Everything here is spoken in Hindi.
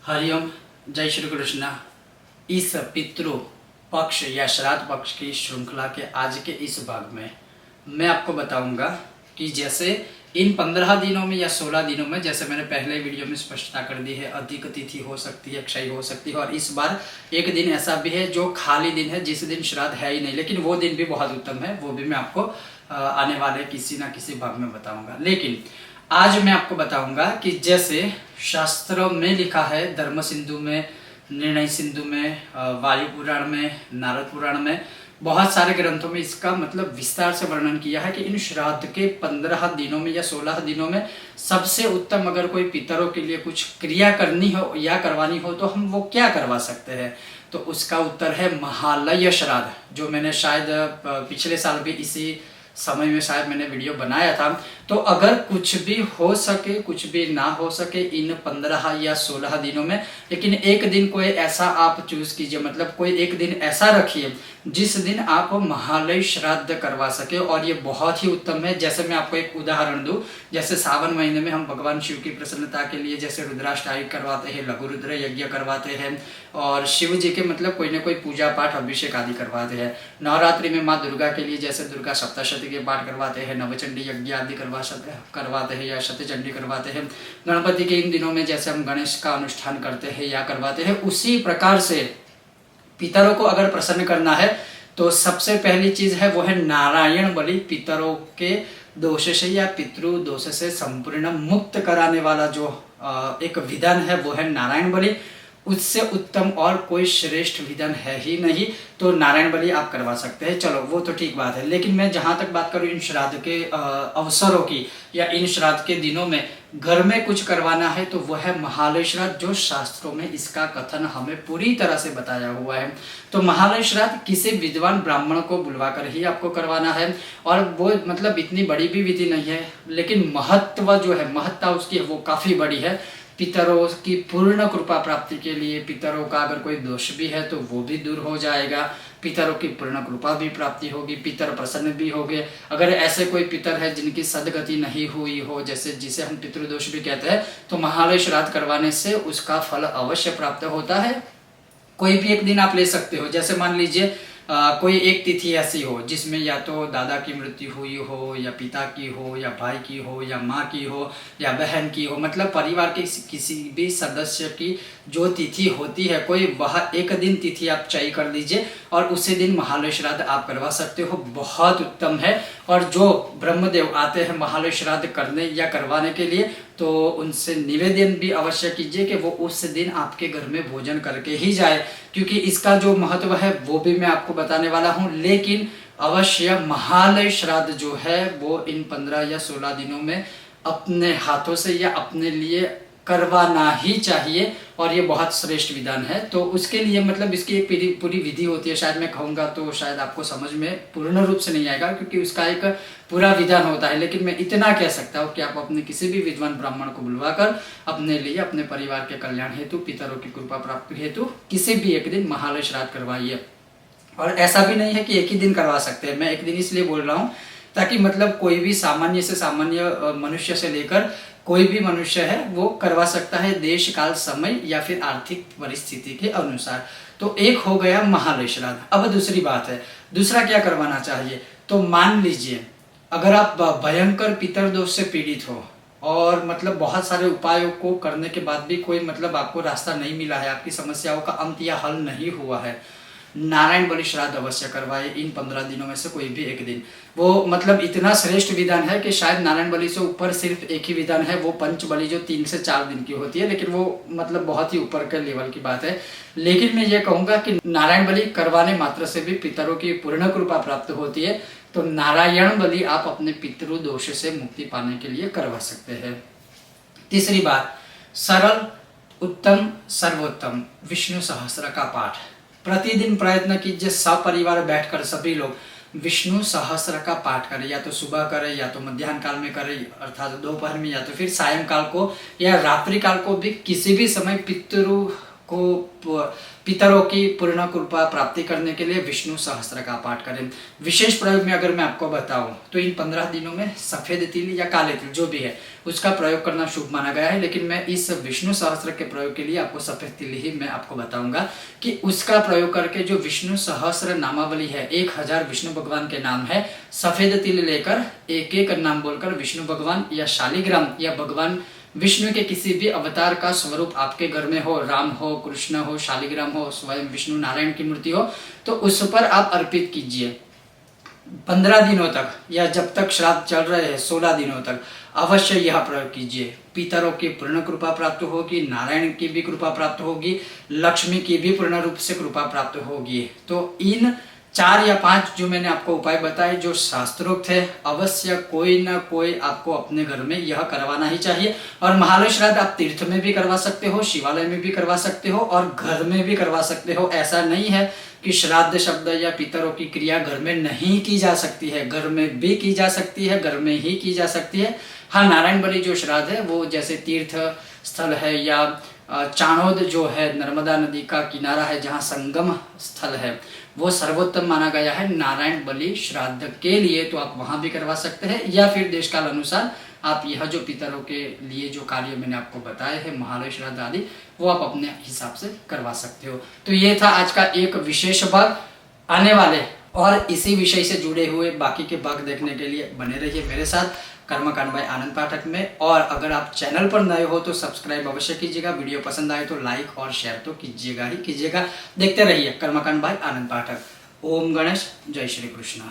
हरिओम, जय श्री कृष्ण। इस पितृ पक्ष या श्राद्ध पक्ष की श्रृंखला के आज के इस भाग में मैं आपको बताऊंगा कि जैसे इन 15 दिनों में या 16 दिनों में, जैसे मैंने पहले वीडियो में स्पष्टता कर दी है, अधिक तिथि हो सकती है, क्षय हो सकती है, और इस बार एक दिन ऐसा भी है जो खाली दिन है, जिस दिन श्राद्ध है ही नहीं, लेकिन वो दिन भी बहुत उत्तम है। वो भी मैं आपको आने वाले किसी न किसी भाग में बताऊंगा। लेकिन आज मैं आपको बताऊंगा कि जैसे शास्त्रों में लिखा है, धर्म सिंधु में, निर्णय सिंधु में, वायु पुराण में, नारद पुराण में, बहुत सारे ग्रंथों में इसका मतलब विस्तार से वर्णन किया है कि इन श्राद्ध के 15 दिनों में या 16 दिनों में सबसे उत्तम अगर कोई पितरों के लिए कुछ क्रिया करनी हो या करवानी हो तो हम वो क्या करवा सकते हैं। तो उसका उत्तर है महालय श्राद्ध, जो मैंने शायद पिछले साल भी इसी समय में शायद मैंने वीडियो बनाया था। तो अगर कुछ भी हो सके, कुछ भी ना हो सके इन 15 या 16 दिनों में, लेकिन एक दिन कोई ऐसा आप चूज कीजिए, मतलब कोई एक दिन ऐसा रखिए जिस दिन आप महालय श्राद्ध करवा सके, और ये बहुत ही उत्तम है। जैसे मैं आपको एक उदाहरण दूं, जैसे सावन महीने में हम भगवान शिव की प्रसन्नता के लिए जैसे रुद्राष्टक करवाते हैं, लघु रुद्र यज्ञ करवाते हैं, और शिव जी के मतलब कोई ना कोई पूजा पाठ अभिषेक आदि करवाते हैं। नवरात्रि में माँ दुर्गा के लिए जैसे दुर्गा सप्तशती के पाठ करवाते हैं, नवचंडी यज्ञ आदि करवाते हैं या शतचंडी करवाते हैं। गणपति के इन दिनों में जैसे हम गणेश का अनुष्ठान करते हैं या करवाते हैं, उसी प्रकार से पितरों को अगर प्रसन्न करना है तो सबसे पहली चीज है वो है नारायण बलि। पितरों के दोष से या पितृ दोष से संपूर्ण मुक्त कराने वाला जो एक विधान है वो है नारायण बलि। उससे उत्तम और कोई श्रेष्ठ विधान है ही नहीं, तो नारायण बलि आप करवा सकते हैं। चलो वो तो ठीक बात है, लेकिन मैं जहां तक बात करूं इन श्राद्ध के अवसरों की या इन श्राद्ध के दिनों में घर में कुछ करवाना है तो वह है महालय श्राद्ध, जो शास्त्रों में इसका कथन हमें पूरी तरह से बताया हुआ है। तो महालय श्राद्ध किसी विद्वान ब्राह्मण को बुलवाकर ही आपको करवाना है, और वो मतलब इतनी बड़ी भी विधि नहीं है, लेकिन महत्व जो है, महत्ता उसकी वो काफी बड़ी है। पितरों की पूर्ण कृपा प्राप्ति के लिए, पितरों का अगर कोई दोष भी है तो वो भी दूर हो जाएगा, पितरों की पूर्ण कृपा भी प्राप्ति होगी, पितर प्रसन्न भी होंगे। अगर ऐसे कोई पितर है जिनकी सदगति नहीं हुई हो, जैसे जिसे हम पितृदोष भी कहते हैं, तो महालय श्राद्ध करवाने से उसका फल अवश्य प्राप्त होता है। कोई भी एक दिन आप ले सकते हो, जैसे मान लीजिए कोई एक तिथि ऐसी हो जिसमें या तो दादा की मृत्यु हुई हो, या पिता की हो, या भाई की हो, या माँ की हो, या बहन की हो, मतलब परिवार के किसी भी सदस्य की जो तिथि होती है कोई, वह एक दिन तिथि आप तय कर दीजिए और उसी दिन महालय श्राद्ध आप करवा सकते हो। बहुत उत्तम है। और जो ब्रह्मदेव आते हैं महालय श्राद्ध करने या करवाने के लिए, तो उनसे निवेदन भी अवश्य कीजिए कि वो उस दिन आपके घर में भोजन करके ही जाए, क्योंकि इसका जो महत्व है वो भी मैं आपको बताने वाला हूँ। लेकिन अवश्य महालय श्राद्ध जो है वो इन 15 या 16 दिनों में अपने हाथों से या अपने लिए करवाना ही चाहिए, और ये बहुत श्रेष्ठ विधान है। तो उसके लिए मतलब इसकी एक पूरी विधि होती है, शायद मैं कहूँगा तो शायद आपको समझ में पूर्ण रूप से नहीं आएगा, क्योंकि उसका एक पूरा विधान होता है। लेकिन मैं इतना कह सकता हूँ कि आप अपने किसी भी विद्वान ब्राह्मण को बुलवाकर अपने लिए, अपने परिवार के कल्याण हेतु, पितरों की कृपा प्राप्ति हेतु किसी भी एक दिन महालय श्राद्ध करवाइए। और ऐसा भी नहीं है कि एक ही दिन करवा सकते हैं, मैं एक दिन इसलिए बोल रहा हूँ ताकि मतलब कोई भी सामान्य से सामान्य मनुष्य से लेकर कोई भी मनुष्य है वो करवा सकता है, देश काल समय या फिर आर्थिक परिस्थिति के अनुसार। तो एक हो गया महालय श्राद्ध। अब दूसरी बात है, दूसरा क्या करवाना चाहिए। तो मान लीजिए अगर आप भयंकर पितर दोष से पीड़ित हो और मतलब बहुत सारे उपायों को करने के बाद भी कोई मतलब आपको रास्ता नहीं मिला है, आपकी समस्याओं का अंत या हल नहीं हुआ है, नारायण बलि श्राद्ध अवश्य करवाए इन 15 दिनों में से कोई भी एक दिन। वो मतलब इतना श्रेष्ठ विधान है कि शायद नारायण बलि से ऊपर सिर्फ एक ही विधान है, वो पंच बलि जो 3 से 4 दिन की होती है, लेकिन वो मतलब बहुत ही ऊपर के लेवल की बात है। लेकिन मैं ये कहूंगा कि नारायण बलि करवाने मात्र से भी पितरों की पूर्ण कृपा प्राप्त होती है। तो नारायण बलि आप अपने पितृ दोष से मुक्ति पाने के लिए करवा सकते हैं। तीसरी बात, सरल उत्तम सर्वोत्तम विष्णु सहस्त्र का पाठ प्रतिदिन प्रयत्न कीजिए, सपरिवार बैठकर सभी लोग विष्णु सहस्त्र का पाठ करें, या तो सुबह करें या तो मध्याह्न काल में करें अर्थात दोपहर में, या तो फिर सायंकाल को या रात्रि काल को भी, किसी भी समय पितृ पितरों की पूर्ण कृपा प्राप्ति करने के लिए विष्णु सहस्त्र का पाठ करें। विशेष प्रयोग में अगर मैं आपको बताऊं तो इन 15 दिनों में सफेद तिल या काले तिल जो भी है उसका प्रयोग करना शुभ माना गया है, लेकिन मैं इस विष्णु सहस्त्र के प्रयोग के लिए आपको सफेद तिल ही मैं आपको बताऊंगा कि उसका प्रयोग करके जो विष्णु सहस्त्र नामावली है, 1000 विष्णु भगवान के नाम है, सफेद तिल लेकर एक एक नाम बोलकर विष्णु भगवान या शालिग्राम या भगवान विष्णु के किसी भी अवतार का स्वरूप आपके घर में हो, राम हो, कृष्ण हो, शालिग्राम हो, स्वयं विष्णु नारायण की मूर्ति हो, तो उस पर आप अर्पित कीजिए। 15 दिनों तक या जब तक श्राद्ध चल रहे हैं 16 दिनों तक अवश्य यह प्रयोग कीजिए। पितरों की पूर्ण कृपा प्राप्त होगी, नारायण की भी कृपा प्राप्त होगी, लक्ष्मी की भी पूर्ण रूप से कृपा प्राप्त होगी। तो इन 4 या 5 जो मैंने आपको उपाय बताए जो शास्त्रोक्त है, अवश्य कोई ना कोई आपको अपने घर में यह करवाना ही चाहिए। और महालय श्राद्ध आप तीर्थ में भी करवा सकते हो, शिवालय में भी करवा सकते हो और घर में भी करवा सकते हो। ऐसा नहीं है कि श्राद्ध शब्द या पितरों की क्रिया घर में नहीं की जा सकती है, घर में भी की जा सकती है, घर में ही की जा सकती है। हाँ, नारायण बलि जो श्राद्ध है वो जैसे तीर्थ स्थल है या चाणोद जो है नर्मदा नदी का किनारा है जहाँ संगम स्थल है, वो सर्वोत्तम माना गया है नारायण बलि श्राद्ध के लिए, तो आप वहां भी करवा सकते हैं। या फिर देश काल अनुसार आप यह जो पितरों के लिए जो कार्य मैंने आपको बताए हैं, महालय श्राद्ध आदि, वो आप अपने हिसाब से करवा सकते हो। तो ये था आज का एक विशेष भाग। आने वाले और इसी विषय से जुड़े हुए बाकी के भाग देखने के लिए बने रहिए मेरे साथ कर्मकांड बाय आनंद पाठक में। और अगर आप चैनल पर नए हो तो सब्सक्राइब अवश्य कीजिएगा, वीडियो पसंद आए तो लाइक और शेयर तो कीजिएगा ही कीजिएगा। देखते रहिए कर्मकांड बाय आनंद पाठक। ओम गणेश, जय श्री कृष्ण।